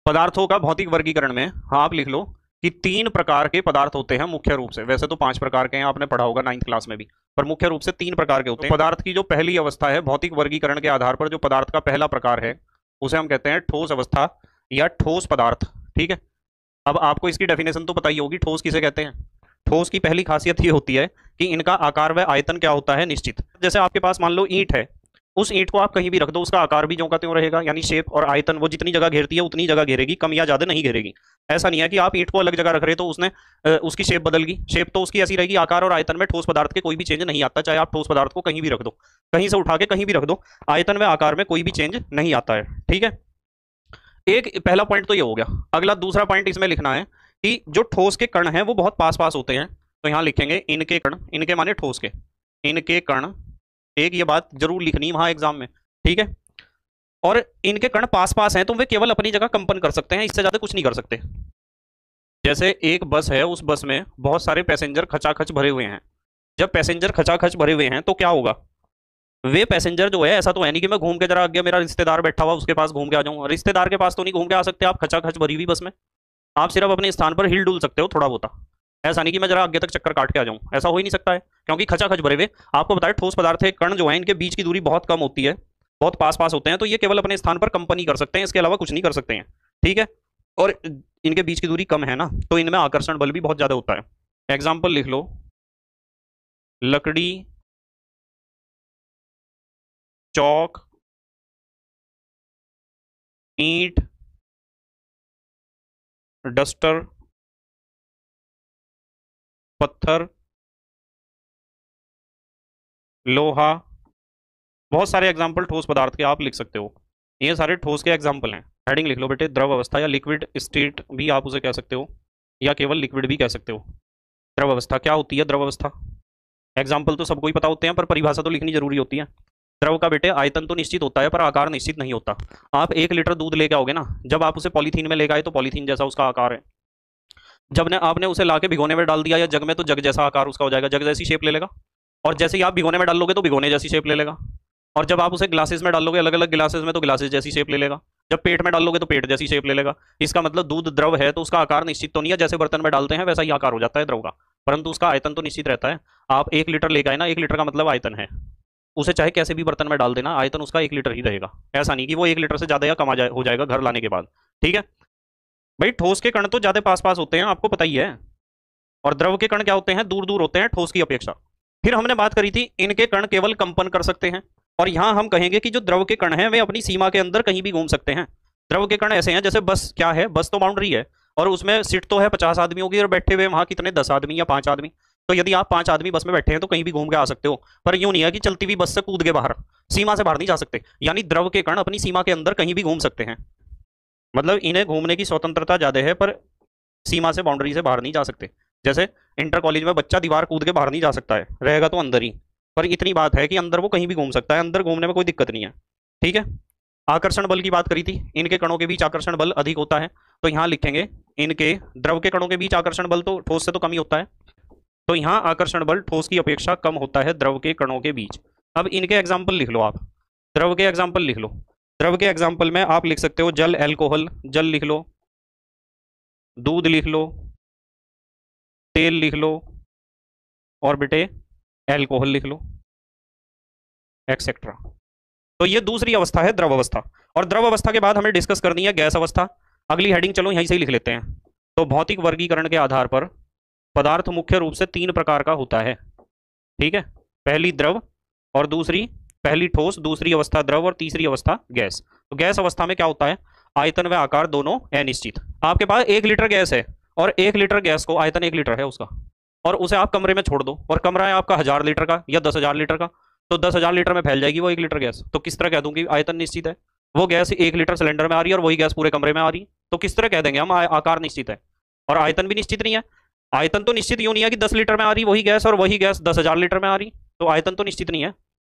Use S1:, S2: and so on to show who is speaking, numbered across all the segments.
S1: पदार्थों का भौतिक वर्गीकरण में हाँ आप लिख लो कि 3 प्रकार के पदार्थ होते हैं मुख्य रूप से। वैसे तो 5 प्रकार के हैं, आपने पढ़ा होगा 9th क्लास में भी, पर मुख्य रूप से 3 प्रकार के होते हैं। पदार्थ की जो पहली अवस्था है, भौतिक वर्गीकरण के आधार पर जो पदार्थ का पहला प्रकार है उसे हम कहते हैं ठोस अवस्था या ठोस पदार्थ। ठीक है, अब आपको इसकी डेफिनेशन तो पता ही होगी, ठोस किसे कहते हैं। ठोस की पहली खासियत ये होती है कि इनका आकार व आयतन क्या होता है, निश्चित। जैसे आपके पास मान लो ईंट है, उस ईंट को आप कहीं भी रख दो, उसका आकार भी ज्यों का त्यों रहेगा, यानी शेप और आयतन वो जितनी जगह घेरती है उतनी जगह घेरेगी, कम या ज्यादा नहीं घेरेगी। ऐसा नहीं है कि आप ईंट को अलग जगह रख रहे तो उसने उसकी शेप बदल गई, शेप तो उसकी ऐसी रहेगी। आकार और आयतन में ठोस पदार्थ के कोई भी चेंज नहीं आता, चाहे आप ठोस पदार्थ को कहीं भी रख दो, कहीं से उठा के कहीं भी रख दो, आयतन व आकार में कोई भी चेंज नहीं आता है। ठीक है, एक पहला पॉइंट तो ये हो गया। अगला दूसरा पॉइंट इसमें लिखना है कि जो ठोस के कण हैं वो बहुत पास पास होते हैं। तो यहां लिखेंगे इनके कण, इनके माने ठोस के, इनके कण। एक ये बात जरूर लिखनी है वहां एग्जाम में। ठीक है, और इनके कण पास पास हैं तो वे केवल अपनी जगह कंपन कर सकते हैं, इससे ज्यादा कुछ नहीं कर सकते। जैसे एक बस है, उस बस में बहुत सारे पैसेंजर खचाखच भरे हुए हैं। जब पैसेंजर खचाखच भरे हुए हैं तो क्या होगा, वे पैसेंजर जो है, ऐसा तो है नहीं कि मैं घूम के जरा आगे मेरा रिश्तेदार बैठा हुआ उसके पास घूम के आ जाऊं, रिश्तेदार के पास तो नहीं घूम के आ सकते आप खचाखच भरी हुई बस में। आप सिर्फ अपने स्थान पर हिल डुल सकते हो थोड़ा बहुत। ऐसा नहीं कि मैं जरा आगे तक चक्कर काट के आ जाऊं, ऐसा हो ही नहीं सकता है, क्योंकि खचाखच भरे हुए। आपको बताया ठोस पदार्थ है, कण जो है इनके बीच की दूरी बहुत कम होती है, बहुत पास पास होते हैं, तो ये केवल अपने स्थान पर कंपनी कर सकते हैं, इसके अलावा कुछ नहीं कर सकते हैं। ठीक है, और इनके बीच की दूरी कम है ना, तो इनमें आकर्षण बल भी बहुत ज्यादा होता है। एग्जाम्पल लिख लो, लकड़ी, चौक, ईंट, डस्टर, पत्थर, लोहा। बहुत सारे एग्जाम्पल ठोस पदार्थ के आप लिख सकते हो, ये सारे ठोस के एग्जाम्पल हैं। हेडिंग लिख लो बेटे, द्रव अवस्था या लिक्विड स्टेट भी आप उसे कह सकते हो, या केवल लिक्विड भी कह सकते हो। द्रव अवस्था क्या होती है, द्रव अवस्था एग्जाम्पल तो सबको ही पता होते हैं, पर परिभाषा तो लिखनी जरूरी होती है। द्रव का बेटे आयतन तो निश्चित होता है पर आकार निश्चित नहीं होता। आप 1 लीटर दूध लेके आओगे ना, जब आप उसे पॉलीथीन में लेके आए तो पॉलीथीन जैसा उसका आकार है। जब ने आपने उसे लाके भिगोने में डाल दिया या जग में, तो जग जैसा आकार उसका हो जाएगा, जग जैसी शेप ले लेगा। और जैसे ही आप भिगोने में डाल लोगे तो भिगोने जैसी शेप ले लेगा। और जब आप उसे ग्लासेस में डालोगे, अलग अलग गिलासेस में, तो गिलासेस जैसी शेप ले लेगा। जब पेट में डालोगे तो पेट जैसी शेप ले लेगा। इसका मतलब दूध द्रव है तो उसका आकार निश्चित तो नहीं है, जैसे बर्तन में डालते हैं वैसा ही आकार हो जाता है द्रव का, परंतु उसका आयतन तो निश्चित रहता है। आप 1 लीटर लेके आए ना, 1 लीटर का मतलब आयतन है, उसे चाहे कैसे भी बर्तन में डाल देना, आयतन उसका 1 लीटर ही रहेगा। ऐसा नहीं कि वो 1 लीटर से ज्यादा या कम हो जाएगा घर लाने के बाद। ठीक है भाई, ठोस के कण तो ज्यादा पास पास होते हैं, आपको पता ही है, और द्रव के कण क्या होते हैं, दूर दूर होते हैं ठोस की अपेक्षा। फिर हमने बात करी थी इनके कण केवल कंपन कर सकते हैं, और यहां हम कहेंगे कि जो द्रव के कण हैं वे अपनी सीमा के अंदर कहीं भी घूम सकते हैं। द्रव के कण ऐसे हैं जैसे बस, क्या है, बस तो बाउंड्री है, और उसमें सीट तो है 50 आदमियों की, और बैठे हुए वहां कितने 10 आदमी या 5 आदमी। तो यदि आप 5 आदमी बस में बैठे हैं तो कहीं भी घूम के आ सकते हो, पर यूं नहीं है कि चलती हुई बस से कूद के बाहर, सीमा से बाहर नहीं जा सकते। यानी द्रव के कण अपनी सीमा के अंदर कहीं भी घूम सकते हैं, मतलब इन्हें घूमने की स्वतंत्रता ज्यादा है, पर सीमा से, बाउंड्री से बाहर नहीं जा सकते। जैसे इंटर कॉलेज में बच्चा दीवार कूद के बाहर नहीं जा सकता है, रहेगा तो अंदर ही, पर इतनी बात है कि अंदर वो कहीं भी घूम सकता है, अंदर घूमने में कोई दिक्कत नहीं है। ठीक है, आकर्षण बल की बात करी थी, इनके कणों के बीच आकर्षण बल अधिक होता है, तो यहाँ लिखेंगे इनके, द्रव के कणों के बीच आकर्षण बल तो ठोस से तो कम ही होता है, तो यहाँ आकर्षण बल ठोस की अपेक्षा कम होता है द्रव के कणों के बीच। अब इनके एग्जाम्पल लिख लो आप, द्रव के एग्जाम्पल लिख लो। द्रव के एग्जाम्पल में आप लिख सकते हो जल, एल्कोहल, जल लिख लो, दूध लिख लो, तेल लिख लो, और बेटे एल्कोहल लिख लो, एक्सेट्रा। तो ये दूसरी अवस्था है द्रव अवस्था, और द्रव अवस्था के बाद हमें डिस्कस करनी है गैस अवस्था। अगली हेडिंग चलो यहीं से ही लिख लेते हैं। तो भौतिक वर्गीकरण के आधार पर पदार्थ मुख्य रूप से 3 प्रकार का होता है। ठीक है, पहली द्रव, और दूसरी, पहली ठोस, दूसरी अवस्था द्रव, और तीसरी अवस्था गैस। तो गैस अवस्था में क्या होता है, आयतन व आकार दोनों अनिश्चित। आपके पास 1 लीटर गैस है, और 1 लीटर गैस को, आयतन 1 लीटर है उसका, और उसे आप कमरे में छोड़ दो, और कमरा है आपका 1000 लीटर का या 10,000 लीटर का, तो 10,000 लीटर में फैल जाएगी वो 1 लीटर गैस। तो किस तरह कह दूंगी आयतन निश्चित है, वो गैस 1 लीटर सिलेंडर में आ रही है और वही गैस पूरे कमरे में आ रही है, तो किस तरह कह देंगे हम आकार निश्चित है और आयतन भी निश्चित नहीं है। आयतन तो निश्चित यूं नहीं है कि 10 लीटर में आ रही वही गैस और वही गैस 10,000 लीटर में आ रही, तो आयतन तो निश्चित नहीं है।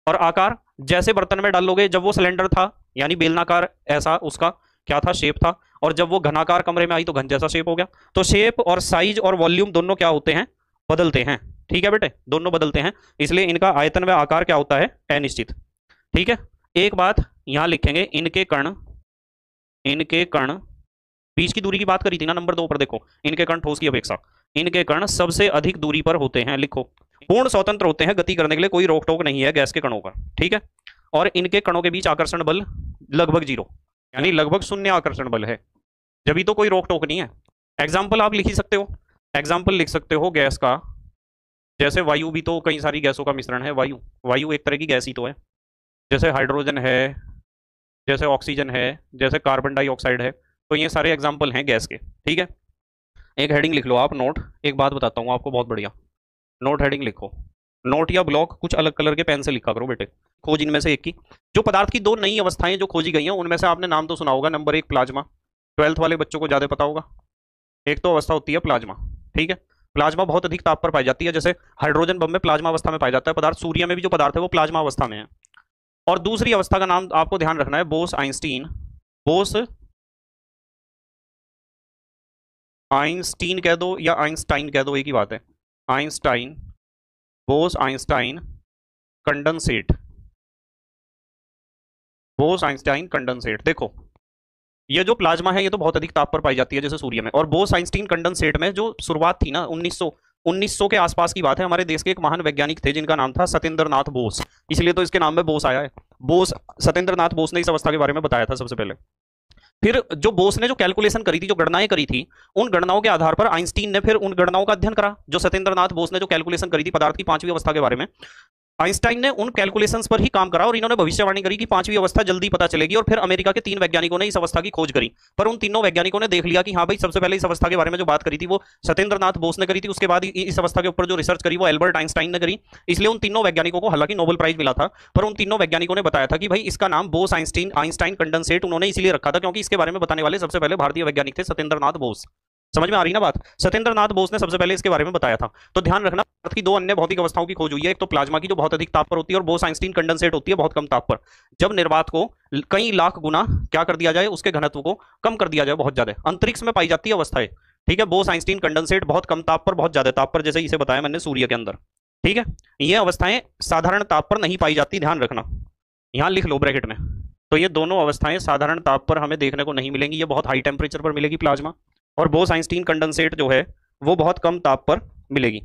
S1: और आकार, जैसे बर्तन में डालोगे, जब वो सिलेंडर था यानी बेलनाकार, ऐसा उसका क्या था, शेप था, और जब वो घनाकार कमरे में आई तो घन जैसा शेप हो गया। तो शेप और साइज और वॉल्यूम दोनों क्या होते हैं, बदलते हैं। ठीक है बेटे, दोनों बदलते हैं, इसलिए इनका आयतन व आकार क्या होता है, अनिश्चित। ठीक है, एक बात यहां लिखेंगे, इनके कण, इनके कण बीच की दूरी की बात करी थी ना नंबर 2 पर, देखो इनके कण ठोस की अपेक्षा, इनके कण सबसे अधिक दूरी पर होते हैं, लिखो पूर्ण स्वतंत्र होते हैं गति करने के लिए, कोई रोक टोक नहीं है गैस के कणों का, ठीक है। और इनके कणों के बीच आकर्षण बल लगभग जीरो, यानी लगभग शून्य आकर्षण बल है, जब भी तो कोई रोक टोक नहीं है। एग्जाम्पल आप लिख ही सकते हो, एग्जाम्पल लिख सकते हो गैस का, जैसे वायु भी तो कई सारी गैसों का मिश्रण है, वायु वायु एक तरह की गैस ही तो है, जैसे हाइड्रोजन है, जैसे ऑक्सीजन है, जैसे कार्बन डाइऑक्साइड है, तो ये सारे एग्जाम्पल हैं गैस के, ठीक है। एक हेडिंग लिख लो आप, नोट, एक बात बताता हूँ आपको बहुत बढ़िया, नोट हेडिंग लिखो, नोट या ब्लॉक कुछ अलग कलर के पेन से लिखा करो बेटे, खोज इनमें से एक की, जो पदार्थ की दो नई अवस्थाएं जो खोजी गई हैं उनमें से आपने नाम तो सुना होगा, नंबर 1 प्लाज्मा, 12th वाले बच्चों को ज्यादा पता होगा, एक तो अवस्था होती है प्लाज्मा, ठीक है। प्लाज्मा बहुत अधिक ताप पर पाई जाती है, जैसे हाइड्रोजन बम में प्लाज्मा अवस्था में पाया जाता है पदार्थ, सूर्य में भी जो पदार्थ है वो प्लाज्मा अवस्था में है। और दूसरी अवस्था का नाम आपको ध्यान रखना है, बोस आइंस्टीन, बोस आइंस्टीन कह दो या आइंस्टाइन कह दो, एक ही बात है, Einstein, Bose Einstein condensate, Bose Einstein condensate. देखो ये जो प्लाज्मा है ये तो बहुत अधिक ताप पर पाई जाती है जैसे सूर्य में, और बोस आइंस्टीन कंडेंसेट में जो शुरुआत थी ना 1900 के आसपास की बात है, हमारे देश के एक महान वैज्ञानिक थे जिनका नाम था सत्येंद्र नाथ बोस, इसलिए तो इसके नाम में बोस आया है, बोस, सत्येंद्र नाथ बोस ने इस अवस्था के बारे में बताया था सबसे पहले। फिर जो बोस ने जो कैलकुलेशन करी थी, जो गणनाएं करी थी, उन गणनाओं के आधार पर आइंस्टीन ने फिर उन गणनाओं का अध्ययन करा, जो सत्येंद्र नाथ बोस ने जो कैलकुलेशन करी थी पदार्थ की पांचवी अवस्था के बारे में, आइंस्टाइन ने उन कैलकुलेशंस पर ही काम करा और इन्होंने भविष्यवाणी करी कि पांचवी अवस्था जल्दी पता चलेगी, और फिर अमेरिका के 3 वैज्ञानिकों ने इस अवस्था की खोज करी, पर उन तीनों वैज्ञानिकों ने देख लिया कि हाँ भाई सबसे पहले इस अवस्था के बारे में जो बात करी थी वो सत्येंद्र नाथ बोस ने करी थी, उसके बाद इस अवस्था के ऊपर जो रिसर्च करी वो एल्बर्ट आइंस्टाइन ने करी, इसलिए उन तीनों वैज्ञानिकों को हालांकि नोबेल प्राइज मिला था, पर उन तीनों वैज्ञानिकों ने बताया था कि भाई इसका नाम बोस आइंस्टीन आइंस्टाइन कंडेंसेट उन्होंने इसलिए रखा था क्योंकि इसके बारे में बताने वाले सबसे पहले भारतीय वैज्ञानिक थे सत्येंद्र नाथ बोस। समझ में आ रही ना बात, सत्येंद्र नाथ बोस ने सबसे पहले इसके बारे में बताया था। तो ध्यान रखना पदार्थ की 2 अन्य भौतिक अवस्थाओं की खोज हुई है, एक तो प्लाज्मा की जो बहुत अधिक ताप पर होती है, और बोस आइंस्टीन कंडेंसेट होती है बहुत कम ताप पर, जब निर्वात को कई लाख गुना क्या कर दिया जाए, उसके घनत्व को कम कर दिया जाए बहुत ज्यादा, अंतरिक्ष में पाई जाती है अवस्थाएं, ठीक है। बोस आइंस्टीन कंडेंसेट बहुत कम ताप पर बहुत ज्यादा ताप पर, जैसे इसे बताया मैंने सूर्य के अंदर, ठीक है। ये अवस्थाएं साधारण ताप पर नहीं पाई जाती, ध्यान रखना, यहां लिख लो ब्रैकेट में। तो ये दोनों अवस्थाएं साधारण ताप पर हमें देखने को नहीं मिलेंगी, ये बहुत हाई टेम्परेचर पर मिलेगी प्लाज्मा, और बोस आइंस्टीन कंडेंसेट जो है वो बहुत कम ताप पर मिलेगी।